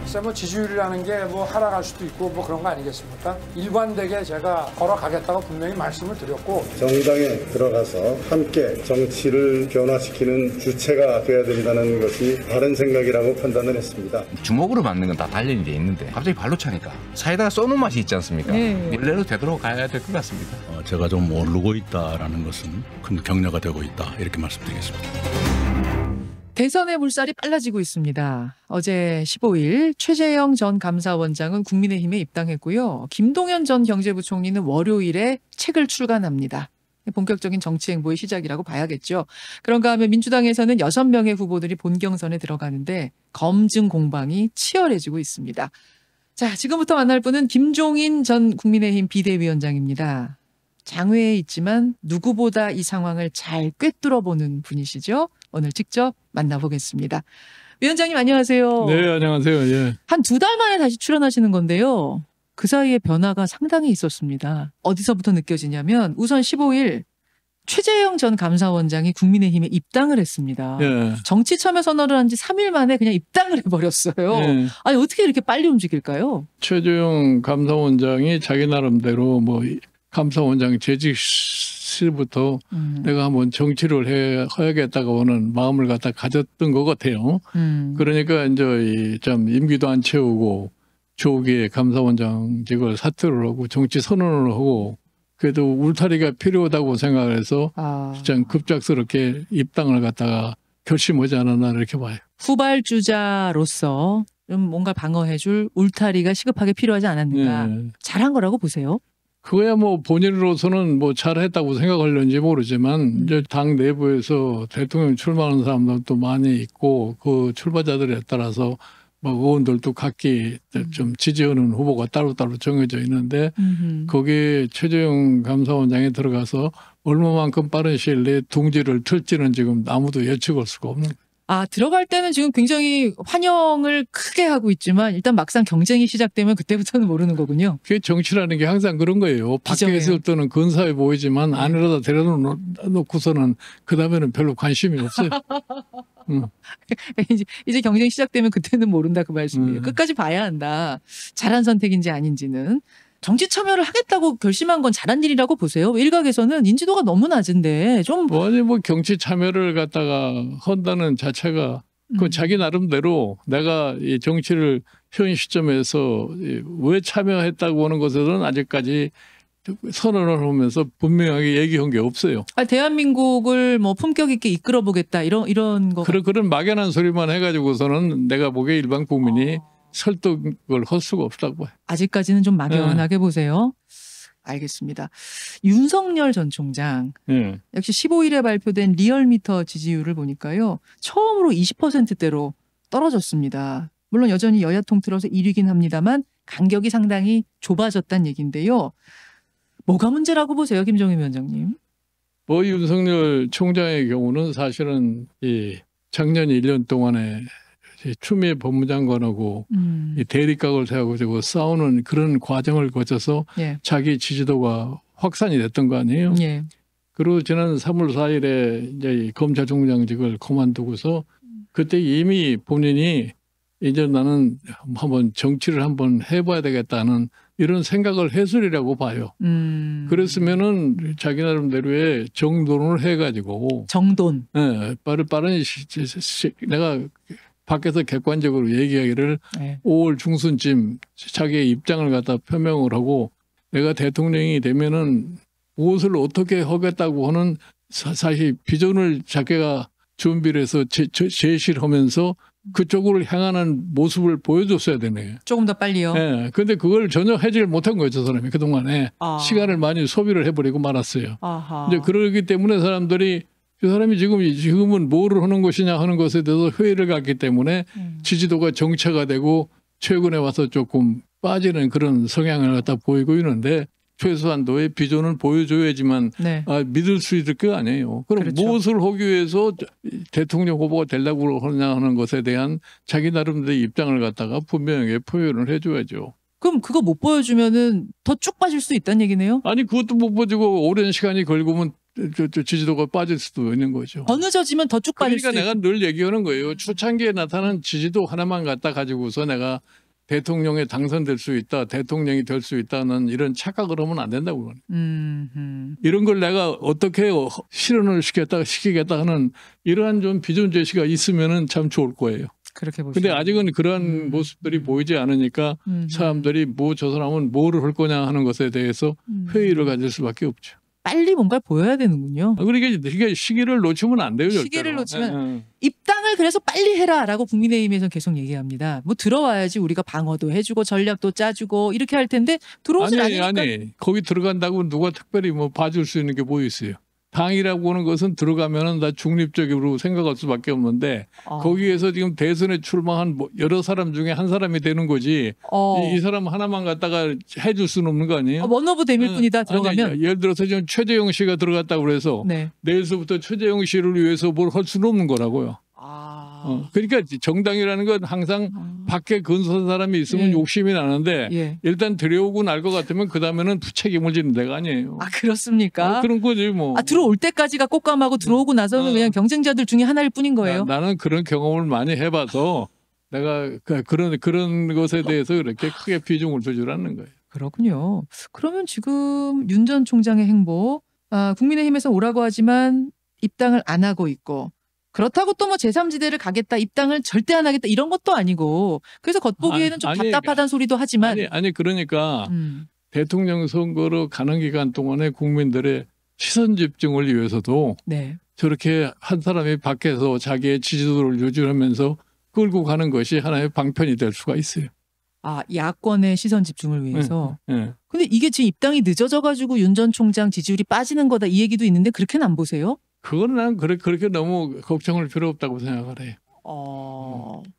글쎄 뭐 지지율이라는 게 뭐 하락할 수도 있고 뭐 그런 거 아니겠습니까? 일관되게 제가 걸어가겠다고 분명히 말씀을 드렸고 정당에 들어가서 함께 정치를 변화시키는 주체가 돼야 된다는 것이 바른 생각이라고 판단을 했습니다. 주먹으로 맞는 건 다 단련이 돼 있는데 갑자기 발로 차니까 사이다가 쏘는 맛이 있지 않습니까? 원래로 되도록 가야 될 것 같습니다. 제가 좀 모르고 있다라는 것은 큰 격려가 되고 있다 이렇게 말씀드리겠습니다. 대선의 물살이 빨라지고 있습니다. 어제 15일 최재형 전 감사원장은 국민의힘에 입당했고요. 김동연 전 경제부총리는 월요일에 책을 출간합니다. 본격적인 정치 행보의 시작이라고 봐야겠죠. 그런가 하면 민주당에서는 6명의 후보들이 본경선에 들어가는데 검증 공방이 치열해지고 있습니다. 자, 지금부터 만날 분은 김종인 전 국민의힘 비대위원장입니다. 장외에 있지만 누구보다 이 상황을 잘 꿰뚫어보는 분이시죠. 오늘 직접 만나보겠습니다. 위원장님 안녕하세요. 네, 안녕하세요. 예. 한 2달 만에 다시 출연하시는 건데요. 그 사이에 변화가 상당히 있었습니다. 어디서부터 느껴지냐면 우선 15일 최재형 전 감사원장이 국민의힘에 입당을 했습니다. 예. 정치 참여 선언을 한 지 3일 만에 그냥 입당을 해버렸어요. 예. 아니 어떻게 이렇게 빨리 움직일까요? 최재형 감사원장이 자기 나름대로 뭐 감사원장 재직시부터 내가 한번 정치를 해야겠다고 하는 마음을 갖다 가졌던 것 같아요. 그러니까 이제 참 임기도 안 채우고 조기에 감사원장직을 사퇴를 하고 정치 선언을 하고 그래도 울타리가 필요하다고 생각을 해서 진짜 급작스럽게 입당을 갖다가 결심하지 않았나 이렇게 봐요. 후발주자로서 좀 뭔가 방어해줄 울타리가 시급하게 필요하지 않았는가. 네. 잘한 거라고 보세요? 그거야 뭐 본인으로서는 뭐 잘했다고 생각하려는지 모르지만 이제 당 내부에서 대통령 출마하는 사람들도 많이 있고 그 출마자들에 따라서 뭐 의원들도 각기 좀 지지하는 후보가 따로따로 정해져 있는데 거기에 최재형 감사원장이 들어가서 얼마만큼 빠른 시일 내에 둥지를 틀지는 지금 아무도 예측할 수가 없는 거예요. 들어갈 때는 지금 굉장히 환영을 크게 하고 있지만 일단 막상 경쟁이 시작되면 그때부터는 모르는 거군요. 그게 정치라는 게 항상 그런 거예요. 밖에 있을 때는 근사해 보이지만 안으로다 데려놓고서는 그다음에는 별로 관심이 없어요. 이제 경쟁이 시작되면 그때는 모른다 그 말씀이에요. 끝까지 봐야 한다. 잘한 선택인지 아닌지는. 정치 참여를 하겠다고 결심한 건 잘한 일이라고 보세요. 일각에서는 인지도가 너무 낮은데 좀 아니 뭐 정치 참여를 갖다가 한다는 자체가 그 자기 나름대로 내가 이 정치를 현 시점에서 왜 참여했다고 하는 것에는 아직까지 선언을 하면서 분명하게 얘기한 게 없어요. 대한민국을 뭐 품격 있게 이끌어 보겠다 이런 거. 그런 막연한 소리만 해가지고서는 내가 보기에 일반 국민이 설득을 할 수가 없다고 봐요. 아직까지는 좀 막연하게 보세요. 알겠습니다. 윤석열 전 총장 역시 15일에 발표된 리얼미터 지지율을 보니까요. 처음으로 20%대로 떨어졌습니다. 물론 여전히 여야 통틀어서 1위긴 합니다만 간격이 상당히 좁아졌다는 얘기인데요. 뭐가 문제라고 보세요, 김종인 위원장님? 뭐 윤석열 총장의 경우는 사실은 이 작년 1년 동안에 추미애 법무장관하고 이 대립각을 세우고 싸우는 그런 과정을 거쳐서 자기 지지도가 확산이 됐던 거 아니에요. 그리고 지난 3월 4일에 이제 이 검찰총장직을 그만두고서 그때 이미 본인이 이제 나는 한번 정치를 한번 해봐야 되겠다는 이런 생각을 해서리라고 봐요. 그랬으면은 자기 나름대로의 정돈을 해가지고 정돈. 네, 빠른 내가 밖에서 객관적으로 얘기하기를 5월 중순쯤 자기의 입장을 갖다 표명을 하고 내가 대통령이 되면은 무엇을 어떻게 하겠다고 하는 사실 비전을 자기가 준비를 해서 제시를 하면서 그쪽으로 향하는 모습을 보여줬어야 되네요. 조금 더 빨리요? 네. 근데 그걸 전혀 하지 못한 거예요, 저 사람이. 그동안에 시간을 많이 소비를 해버리고 말았어요. 이제 그러기 때문에 사람들이 이 사람이 지금은 뭐를 하는 것이냐 하는 것에 대해서 회의를 갖기 때문에 지지도가 정체가 되고 최근에 와서 조금 빠지는 그런 성향을 갖다 보이고 있는데 최소한도의 비전을 보여줘야지만 믿을 수 있을 게 아니에요. 그럼 그렇죠. 무엇을 하기 위해서 대통령 후보가 되려고 하느냐 하는 것에 대한 자기 나름대로의 입장을 갖다가 분명하게 표현을 해줘야죠. 그럼 그거 못 보여주면은 더 쭉 빠질 수 있다는 얘기네요? 아니 그것도 못 보여주고 오랜 시간이 걸리면 지지도가 빠질 수도 있는 거죠. 어느 저지면 더 쭉 빠질 그러니까 수도 내가 있고. 늘 얘기하는 거예요. 초창기에 나타난 지지도 하나만 갖다 가지고서 내가 대통령에 당선될 수 있다, 대통령이 될 수 있다는 이런 착각을 하면 안 된다고. 이런 걸 내가 어떻게 실현을 시키겠다 하는 이러한 좀 비전 제시가 있으면은 참 좋을 거예요. 그렇게 보시면. 근데 아직은 그러한 모습들이 보이지 않으니까 사람들이 뭐 저 사람은 뭐를 할 거냐 하는 것에 대해서 회의를 가질 수밖에 없죠. 빨리 뭔가를 보여야 되는군요. 그러니까 시기를 놓치면 안 돼요. 시기를 절대로. 놓치면 입당을 그래서 빨리 해라라고 국민의힘에서는 계속 얘기합니다. 뭐 들어와야지 우리가 방어도 해주고 전략도 짜주고 이렇게 할 텐데 들어오질 않으니까. 아니 거기 들어간다고 누가 특별히 뭐 봐줄 수 있는 게 뭐 있어요. 당이라고 하는 것은 들어가면은 다 중립적으로 생각할 수밖에 없는데 거기에서 지금 대선에 출마한 여러 사람 중에 한 사람이 되는 거지. 이 사람 하나만 갖다가 해줄 수는 없는 거 아니에요? 원오브 대밀 뿐이다 들어가면. 아니, 예를 들어서 지금 최재형 씨가 들어갔다고 그래서 네. 내일서부터 최재형 씨를 위해서 뭘 할 수는 없는 거라고요. 그러니까 정당이라는 건 항상 밖에 근소한 사람이 있으면 욕심이 나는데 일단 들여오고 날 것 같으면 그 다음에는 책임을 지는 데가 아니에요. 아 그렇습니까? 그런 거지 뭐. 들어올 때까지가 꽃감하고 들어오고 나서는 그냥 경쟁자들 중에 하나일 뿐인 거예요. 나는 그런 경험을 많이 해봐서 내가 그런 것에 대해서 그렇게 크게 비중을 두질 않는 거예요. 그렇군요. 그러면 지금 윤 전 총장의 행보, 국민의힘에서 오라고 하지만 입당을 안 하고 있고. 그렇다고 또 뭐 제3지대를 가겠다, 입당을 절대 안 하겠다 이런 것도 아니고 그래서 겉보기에는 좀 답답하다는 소리도 하지만 아니 그러니까 대통령 선거로 가는 기간 동안에 국민들의 시선 집중을 위해서도 저렇게 한 사람이 밖에서 자기의 지지도를 유지하면서 끌고 가는 것이 하나의 방편이 될 수가 있어요. 야권의 시선 집중을 위해서. 네. 근데 이게 지금 입당이 늦어져 가지고 윤 전 총장 지지율이 빠지는 거다 이 얘기도 있는데 그렇게는 안 보세요? 그건 난 그렇게 너무 걱정할 필요 없다고 생각을 해요.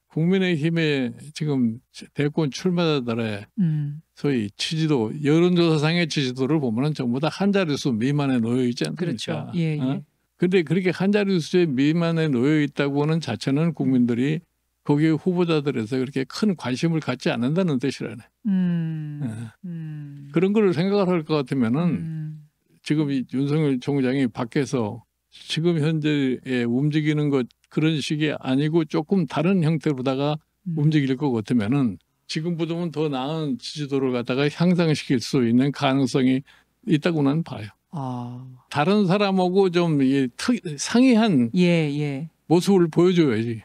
국민의힘의 지금 대권 출마자들의 소위 지지도, 여론조사상의 지지도를 보면은 전부 다 한 자릿수 미만에 놓여 있지 않습니까? 그렇죠. 예. 근데 그렇게 한 자릿수의 미만에 놓여 있다고 하는 자체는 국민들이 거기에 후보자들에서 그렇게 큰 관심을 갖지 않는다는 뜻이라네. 그런 걸 생각을 할 것 같으면은 지금 이 윤석열 총장이 밖에서 지금 현재에 움직이는 것 그런 식이 아니고 조금 다른 형태로다가 움직일 것 같으면은 지금보다는 더 나은 지지도를 갖다가 향상시킬 수 있는 가능성이 있다고 나는 봐요. 다른 사람하고 좀 상이한 모습을 보여줘야지.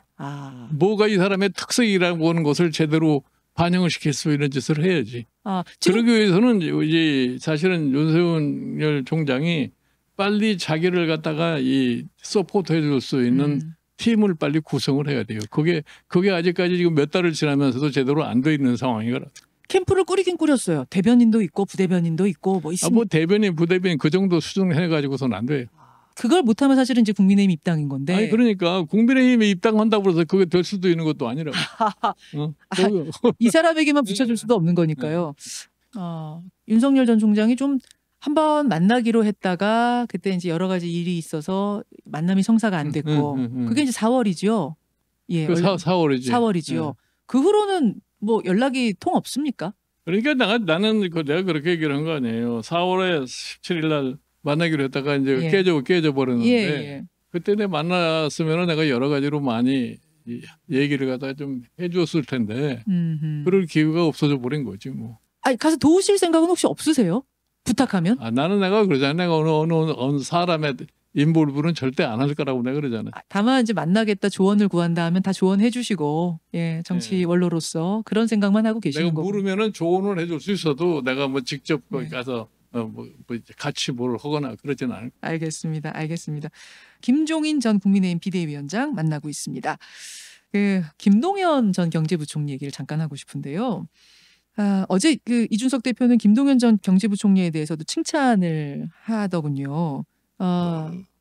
뭐가 이 사람의 특색이라고 하는 것을 제대로 반영을 시킬 수 있는 짓을 해야지. 그러기 위해서는 이제 사실은 윤석열 총장이 빨리 자기를 갖다가 서포트해 줄 수 있는 팀을 빨리 구성을 해야 돼요. 그게 아직까지 지금 몇 달을 지나면서도 제대로 안 돼 있는 상황이거든. 캠프를 꾸리긴 꾸렸어요. 대변인도 있고 부대변인도 있고 뭐 있습니다. 뭐 대변인, 부대변인 그 정도 수준을 해가지고서는 안 돼요. 그걸 못하면 사실은 이제 국민의힘 입당인 건데. 그러니까 국민의힘에 입당한다고 해서 그게 될 수도 있는 것도 아니라고. 이 사람에게만 붙여줄 수도 없는 거니까요. 윤석열 전 총장이 좀 한번 만나기로 했다가 그때 이제 여러 가지 일이 있어서 만남이 성사가 안 됐고 그게 이제 4월이죠. 예, 4월이지. 4월이죠. 그 후로는 뭐 연락이 통 없습니까? 그러니까 나는 내가 그렇게 얘기를 한 거 아니에요. 4월에 17일 날 만나기로 했다가 이제 깨져버렸는데 그때 내가 만났으면 내가 여러 가지로 많이 얘기를 갖다가 좀 해줬을 텐데 그럴 기회가 없어져 버린 거지 뭐. 가서 도우실 생각은 혹시 없으세요? 부탁하면? 나는 내가 그러잖아. 내가 어느 사람의 인볼브는 절대 안 할 거라고 내가 그러잖아요. 다만 이제 만나겠다 조언을 구한다 하면 다 조언해 주시고 정치 원로로서 그런 생각만 하고 계시는 거고. 내가 물으면은 조언을 해줄 수 있어도 내가 뭐 직접 거기 가서 뭐 같이 뭘 하거나 그러진 않을. 알겠습니다. 김종인 전 국민의힘 비대위원장 만나고 있습니다. 김동연 전 경제부총리 얘기를 잠깐 하고 싶은데요. 어제 이준석 대표는 김동연 전 경제부총리에 대해서도 칭찬을 하더군요.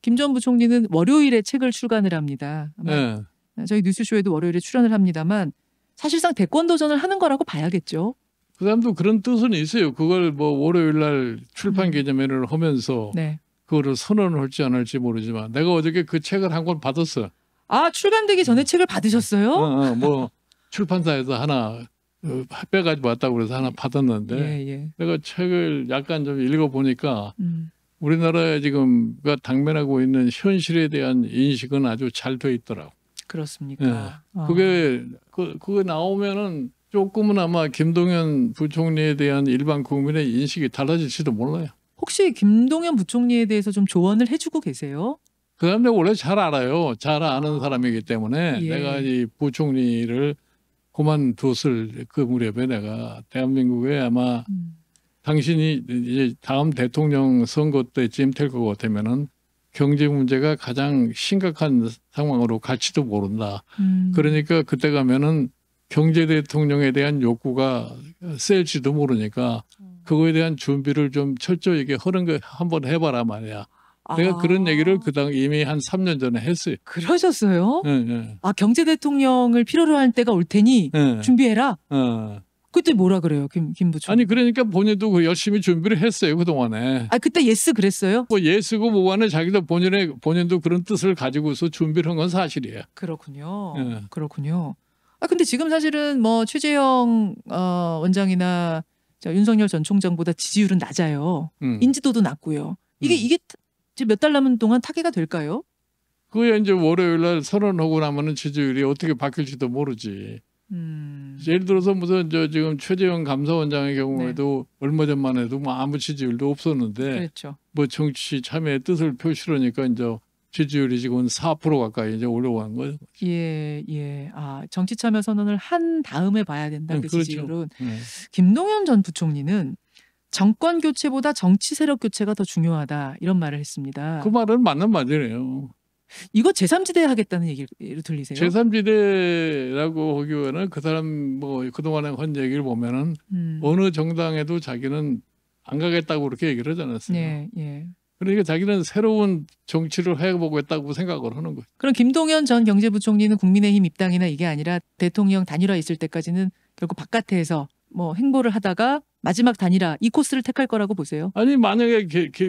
김 전 부총리는 월요일에 책을 출간을 합니다. 저희 뉴스쇼에도 월요일에 출연을 합니다만 사실상 대권 도전을 하는 거라고 봐야겠죠. 그 사람도 그런 뜻은 있어요. 그걸 뭐 월요일 날 출판 기념회를 하면서 그거를 선언을 할지 안 할지 모르지만 내가 어저께 그 책을 한 권 받았어. 출간되기 전에 책을 받으셨어요? 뭐 출판사에서 하나 빼가지고 왔다고 그래서 하나 받았는데 내가 책을 약간 좀 읽어보니까 우리나라에 지금가 당면하고 있는 현실에 대한 인식은 아주 잘 돼 있더라고. 그렇습니까? 예. 그게 나오면은 조금은 아마 김동연 부총리에 대한 일반 국민의 인식이 달라질지도 몰라요. 혹시 김동연 부총리에 대해서 좀 조언을 해주고 계세요? 그 사람들 원래 잘 알아요. 잘 아는 사람이기 때문에 예. 내가 이 부총리를 그만뒀을 그 무렵에 내가 대한민국에 아마 당신이 이제 다음 대통령 선거 때쯤 될 것 같으면은 경제 문제가 가장 심각한 상황으로 갈지도 모른다. 그러니까 그때 가면은 경제 대통령에 대한 욕구가 셀지도 모르니까 그거에 대한 준비를 좀 철저히 하는 거 한번 해봐라 말이야. 내가 그런 얘기를 그당 이미 한 3년 전에 했어요. 그러셨어요? 예, 예. 아, 경제 대통령을 필요로 할 때가 올 테니 예. 준비해라. 그때 뭐라 그래요, 김 부총리? 아니 그러니까 본인도 그 열심히 준비를 했어요 그 동안에. 아, 그때 예스 그랬어요? 뭐 예쓰고 뭐하는 자기도 본인도 그런 뜻을 가지고서 준비를 한 건 사실이에요. 그렇군요. 예. 그렇군요. 아, 근데 지금 사실은 뭐 최재형 원장이나 윤석열 전 총장보다 지지율은 낮아요. 인지도도 낮고요. 이게 지금 몇 달 남은 동안 타개가 될까요? 그게 이제 월요일 날 선언하고 나면은 지지율이 어떻게 바뀔지도 모르지. 예를 들어서 무슨 지금 최재형 감사원장의 경우에도 얼마 전만 해도 뭐 아무 지지율도 없었는데 그렇죠. 뭐 정치 참여의 뜻을 표시하니까 이제 지지율이 지금 4% 가까이 이제 올라가는 거예요. 예. 아, 정치 참여 선언을 한 다음에 봐야 된다. 그 그렇죠. 지지율은. 네. 김동연 전 부총리는 정권 교체보다 정치 세력 교체가 더 중요하다. 이런 말을 했습니다. 그 말은 맞는 말이네요. 이거 제3지대 하겠다는 얘기로 들리세요? 제3지대라고 하기에는 그 사람 뭐 그동안에 한 얘기를 보면은 어느 정당에도 자기는 안 가겠다고 그렇게 얘기를 하지 않았어요. 예. 그러니까 자기는 새로운 정치를 해보겠다고 생각을 하는 거죠. 그럼 김동연 전 경제부총리는 국민의힘 입당이나 이게 아니라 대통령 단일화 있을 때까지는 결국 바깥에서 뭐 행보를 하다가 마지막 단일화 이 코스를 택할 거라고 보세요? 아니 만약에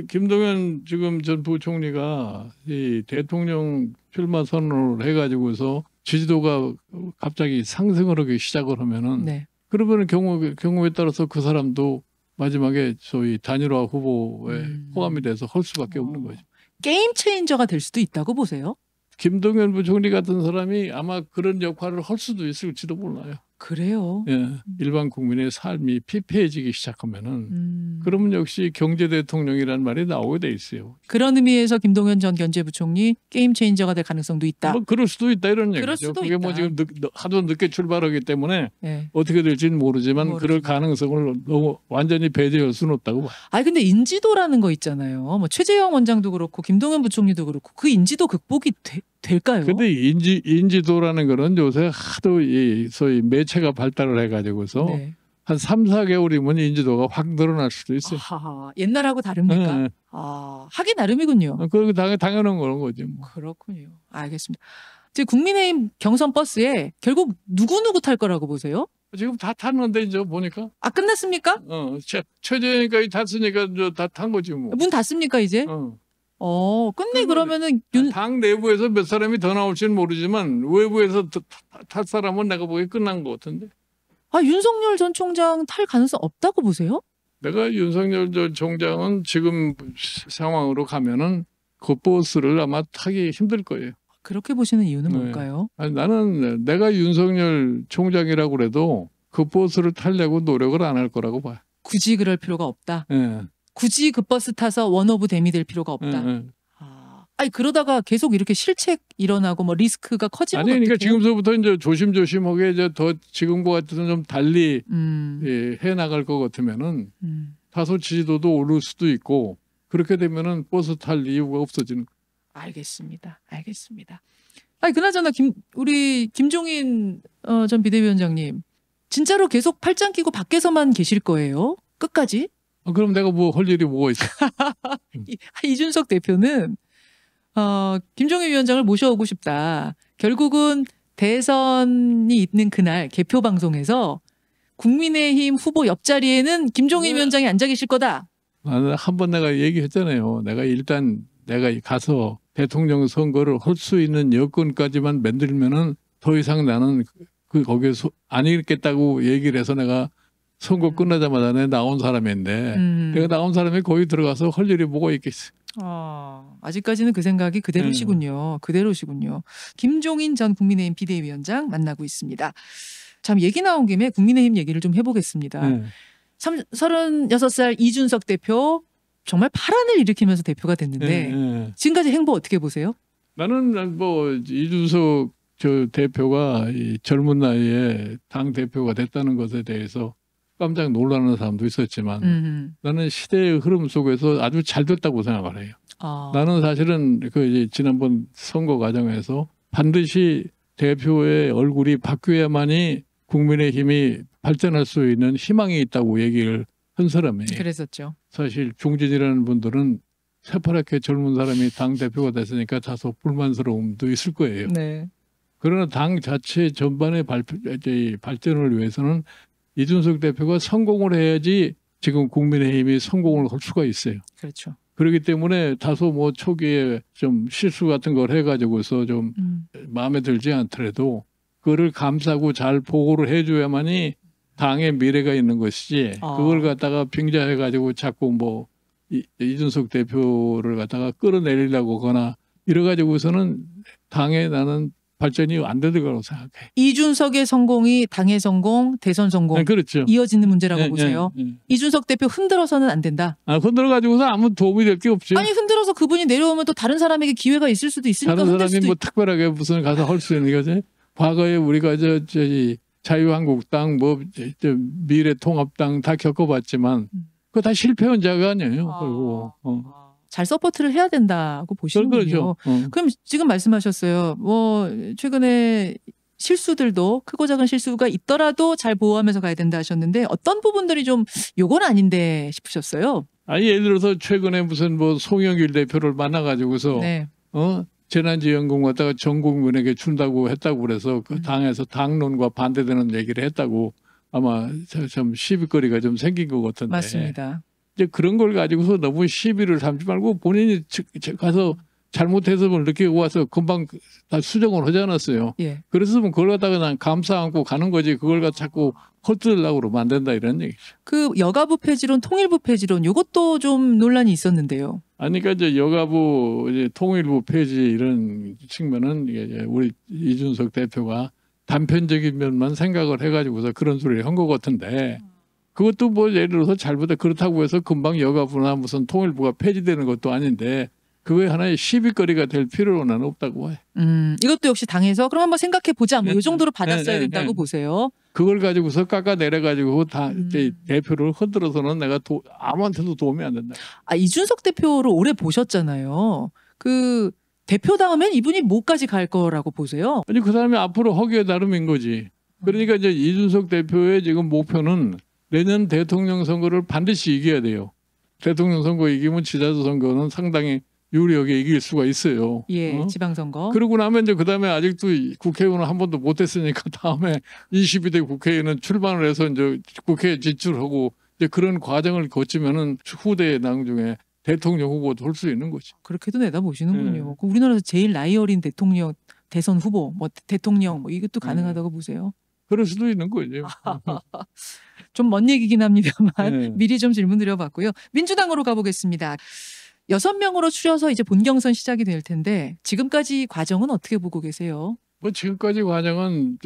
김동연 지금 전 부총리가 이 대통령 출마 선언을 해가지고서 지지도가 갑자기 상승을 하기 시작을 하면은 네. 그러면 경우에 따라서 그 사람도 마지막에 소위 단일화 후보에 포함이 돼서 할 수밖에 없는 거죠. 게임 체인저가 될 수도 있다고 보세요? 김동연 부총리 같은 사람이 아마 그런 역할을 할 수도 있을지도 몰라요. 그래요. 예, 일반 국민의 삶이 피폐해지기 시작하면은 그러면 역시 경제 대통령이라는 말이 나오게 돼 있어요. 그런 의미에서 김동연 전 경제부총리 게임 체인저가 될 가능성도 있다. 뭐 그럴 수도 있다 이런 그럴 얘기죠. 수도 그게 뭐 있다. 지금 하도 늦게 출발하기 때문에 예. 어떻게 될지는 모르지만 그럴 가능성을 너무 완전히 배제할 수는 없다고 봐요. 아니 근데 인지도라는 거 있잖아요. 뭐 최재형 원장도 그렇고 김동연 부총리도 그렇고 그 인지도 극복이 될까요? 근데 인지도라는 거는 요새 하도 이 소위 매체가 발달을 해가지고서 네. 한 3, 4개월이면 인지도가 확 늘어날 수도 있어요. 하하, 옛날하고 다릅니까? 네. 아, 하기 나름이군요. 그거 당연한 그런 거지. 뭐. 그렇군요. 알겠습니다. 지금 국민의힘 경선 버스에 결국 누구 탈 거라고 보세요? 지금 다 탔는데 이제 보니까 아, 끝났습니까? 최재형까지 탔으니까 이제 다 탄 거지 뭐. 문 닫습니까 이제? 끝내 그러면은 당 내부에서 몇 사람이 더 나올지는 모르지만 외부에서 탈 사람은 내가 보기에 끝난 것 같은데. 윤석열 전 총장 탈 가능성 없다고 보세요? 내가 윤석열 전 총장은 지금 상황으로 가면은 그 버스를 아마 타기 힘들 거예요. 그렇게 보시는 이유는 네. 뭘까요? 아니, 나는 내가 윤석열 총장이라고 그래도 그 버스를 타려고 노력을 안 할 거라고 봐요. 굳이 그럴 필요가 없다. 예. 굳이 그 버스 타서 원오브 댐이 될 필요가 없다. 예. 아니 그러다가 계속 이렇게 실책 일어나고 뭐 리스크가 커지면 아니 그러니까 어떡해요? 지금서부터 이제 조심조심하게 이제 더 지금과 같은 좀 달리 해 나갈 것 같으면은 다소 지지도도 오를 수도 있고 그렇게 되면은 버스 탈 이유가 없어지는. 알겠습니다. 아니 그나저나 우리 김종인 전 비대위원장님 진짜로 계속 팔짱 끼고 밖에서만 계실 거예요? 끝까지? 그럼 내가 뭐 할 일이 뭐가 있어? 이준석 대표는 김종인 위원장을 모셔오고 싶다. 결국은 대선이 있는 그날 개표 방송에서 국민의힘 후보 옆자리에는 김종인 위원장이 앉아 계실 거다. 나는 한번 내가 얘기했잖아요. 내가 가서 대통령 선거를 할 수 있는 여건까지만 만들면은 더 이상 나는 거기에 안 있겠다고 얘기를 해서 내가 선거 끝나자마자 내가 나온 사람인데 내가 나온 사람이 거기 들어가서 할 일이 뭐가 있겠어. 아직까지는 그 생각이 그대로시군요. 그대로시군요. 김종인 전 국민의힘 비대위원장 만나고 있습니다. 참 얘기 나온 김에 국민의힘 얘기를 좀 해보겠습니다. 36살 이준석 대표 정말 파란을 일으키면서 대표가 됐는데 지금까지 행보 어떻게 보세요? 나는 뭐 이준석 저 대표가 이 젊은 나이에 당 대표가 됐다는 것에 대해서 깜짝 놀라는 사람도 있었지만 나는 시대의 흐름 속에서 아주 잘 됐다고 생각을 해요. 나는 사실은 그 이제 지난번 선거 과정에서 반드시 대표의 얼굴이 바뀌어야만이 국민의힘이 발전할 수 있는 희망이 있다고 얘기를 한 사람이에요. 그랬었죠. 사실 중진이라는 분들은 새파랗게 젊은 사람이 당 대표가 됐으니까 다소 불만스러움도 있을 거예요. 네. 그러나 당 자체 전반의 발전을 위해서는 이준석 대표가 성공을 해야지 지금 국민의힘이 성공을 할 수가 있어요. 그렇죠. 그렇기 때문에 다소 뭐 초기에 좀 실수 같은 걸 해가지고서 좀 마음에 들지 않더라도 그거를 감싸고 잘 보고를 해줘야만이 당의 미래가 있는 것이지 그걸 갖다가 빙자해가지고 자꾸 뭐 이준석 대표를 갖다가 끌어내리려고 하거나 이래가지고서는 당에 나는 발전이 안 되는 거라고 생각해. 이준석의 성공이 당의 성공, 대선 성공 네, 그렇죠. 이어지는 문제라고 보세요. 이준석 대표 흔들어서는 안 된다. 흔들어가지고서 아무 도움이 될 게 없죠. 아니 흔들어서 그분이 내려오면 또 다른 사람에게 기회가 있을 수도 있으니까 다른 흔들 사람이 수도 뭐 특별하게 무슨 가서 할 수 있는 거지. 과거에 우리가 자유한국당, 뭐 미래통합당 다 겪어봤지만 그거 다 실패한 자가 아니에요. 그리고 잘 서포트를 해야 된다고 보시는군요. 그렇죠. 그럼 지금 말씀하셨어요. 뭐 최근에 실수들도 크고 작은 실수가 있더라도 잘 보호하면서 가야 된다 하셨는데 어떤 부분들이 좀 요건 아닌데 싶으셨어요? 아니 예를 들어서 최근에 무슨 뭐 송영길 대표를 만나가지고서 네. 재난지원금 갖다가 전 국민에게 준다고 했다고 그래서 그 당에서 당론과 반대되는 얘기를 했다고 아마 참 시비거리가 좀 생긴 것 같은데. 맞습니다. 이제 그런 걸 가지고서 너무 시비를 삼지 말고 본인이 가서 잘못해서 느끼고 와서 금방 다 수정을 하지 않았어요. 예. 그랬으면 그걸 갖다가 그냥 감싸 안고 가는 거지 그걸 갖다 자꾸 헛들으려고 그러면 안 된다 이런 얘기죠. 그 여가부 폐지론, 통일부 폐지론 이것도 좀 논란이 있었는데요. 아니 그러니까 이제 여가부 이제 통일부 폐지 이런 측면은 이게 우리 이준석 대표가 단편적인 면만 생각을 해가지고서 그런 소리를 한 것 같은데 그것도 뭐 예를 들어서 잘못해 그렇다고 해서 금방 여가부나 무슨 통일부가 폐지되는 것도 아닌데 그거에 하나의 시비거리가 될 필요는 나는 없다고 해. 이것도 역시 당에서 그럼 한번 생각해 보자. 뭐 이 정도로 네, 받았어야 된다고 보세요. 그걸 가지고서 깎아내려가지고 대표를 흔들어서는 내가 아무한테도 도움이 안 된다. 이준석 대표를 오래 보셨잖아요. 그 대표 다음엔 이분이 뭐까지 갈 거라고 보세요? 아니 그 사람이 앞으로 허기에 나름인 거지. 그러니까 이제 이준석 대표의 지금 목표는 내년 대통령 선거를 반드시 이겨야 돼요. 대통령 선거 이기면 지자체 선거는 상당히 유리하게 이길 수가 있어요. 예, 지방선거. 그러고 나면 이제 그다음에 아직도 국회의원은 한 번도 못 했으니까 다음에 22대 국회의원은 출마를 해서 이제 국회에 진출하고 이제 그런 과정을 거치면은 후대 당 중에 대통령 후보도 할 수 있는 거지. 그렇게도 내다보시는군요. 우리나라에서 제일 나이 어린 대통령 대선 후보, 뭐 대통령 뭐 이것도 가능하다고 보세요. 그럴 수도 있는 거죠. 좀 먼 얘기긴 합니다만 미리 좀 질문 드려봤고요. 민주당으로 가보겠습니다. 6명으로 추려서 이제 본경선 시작이 될 텐데 지금까지 과정은 어떻게 보고 계세요? 뭐 지금까지 과정은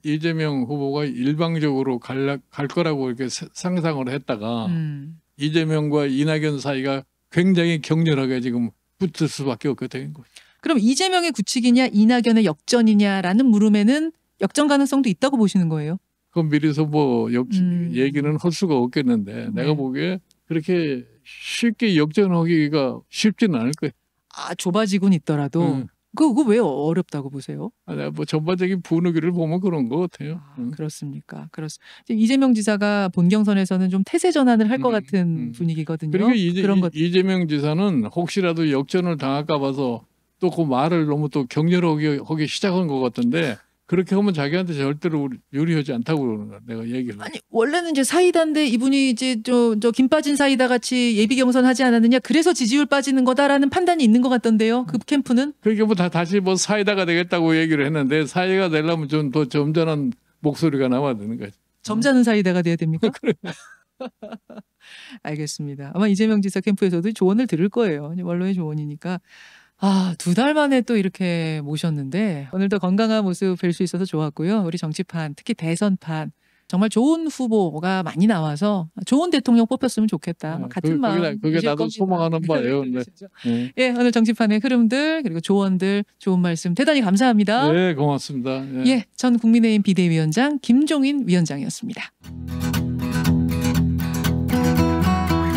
이재명 후보가 일방적으로 갈 거라고 이렇게 상상을 했다가 이재명과 이낙연 사이가 굉장히 격렬하게 지금 붙을 수밖에 없게 된 거죠. 그럼 이재명의 굳히기냐 이낙연의 역전이냐라는 물음에는 역전 가능성도 있다고 보시는 거예요? 그건 미리서 뭐 얘기는 할 수가 없겠는데 내가 보기에 그렇게 쉽게 역전하기가 쉽지는 않을 거예요. 좁아지곤 있더라도 그거 왜 어렵다고 보세요? 뭐 전반적인 분위기를 보면 그런 것 같아요. 그렇습니까? 이재명 지사가 본경선에서는 좀 태세 전환을 할 것 같은 분위기거든요. 그리고 그런 것. 이재명 지사는 혹시라도 역전을 당할까 봐서 또 그 말을 너무 또 격렬하게 하기 시작한 것 같은데 그렇게 하면 자기한테 절대로 유리하지 않다고 그러는 거야. 내가 얘기를. 아니 원래는 이제 사이다인데 이분이 이제 저 김 빠진 사이다 같이 예비 경선 하지 않았느냐. 그래서 지지율 빠지는 거다라는 판단이 있는 것 같던데요. 그 캠프는. 그러니까 뭐 다시 뭐 사이다가 되겠다고 얘기를 했는데 사이다가 되려면 좀 더 점잖은 목소리가 나와야 되는 거지. 점잖은 사이다가 돼야 됩니까? 알겠습니다. 아마 이재명 지사 캠프에서도 조언을 들을 거예요. 원로의 조언이니까. 2달 만에 또 이렇게 모셨는데 오늘도 건강한 모습 뵐 수 있어서 좋았고요. 우리 정치판, 특히 대선판 정말 좋은 후보가 많이 나와서 좋은 대통령 뽑혔으면 좋겠다. 같은 마음. 그게 나도 소망하는 바예요. 네. 예, 오늘 정치판의 흐름들 그리고 조언들 좋은 말씀 대단히 감사합니다. 네, 고맙습니다. 예, 전 국민의힘 비대위원장 김종인 위원장이었습니다.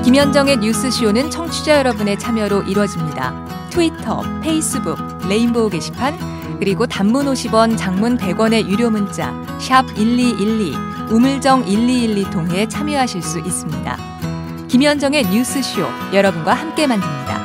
김현정의 뉴스쇼는 청취자 여러분의 참여로 이루어집니다. 트위터, 페이스북, 레인보우 게시판, 그리고 단문 50원, 장문 100원의 유료 문자 샵 1212, 우물정 1212 통해 참여하실 수 있습니다. 김현정의 뉴스쇼, 여러분과 함께 만듭니다.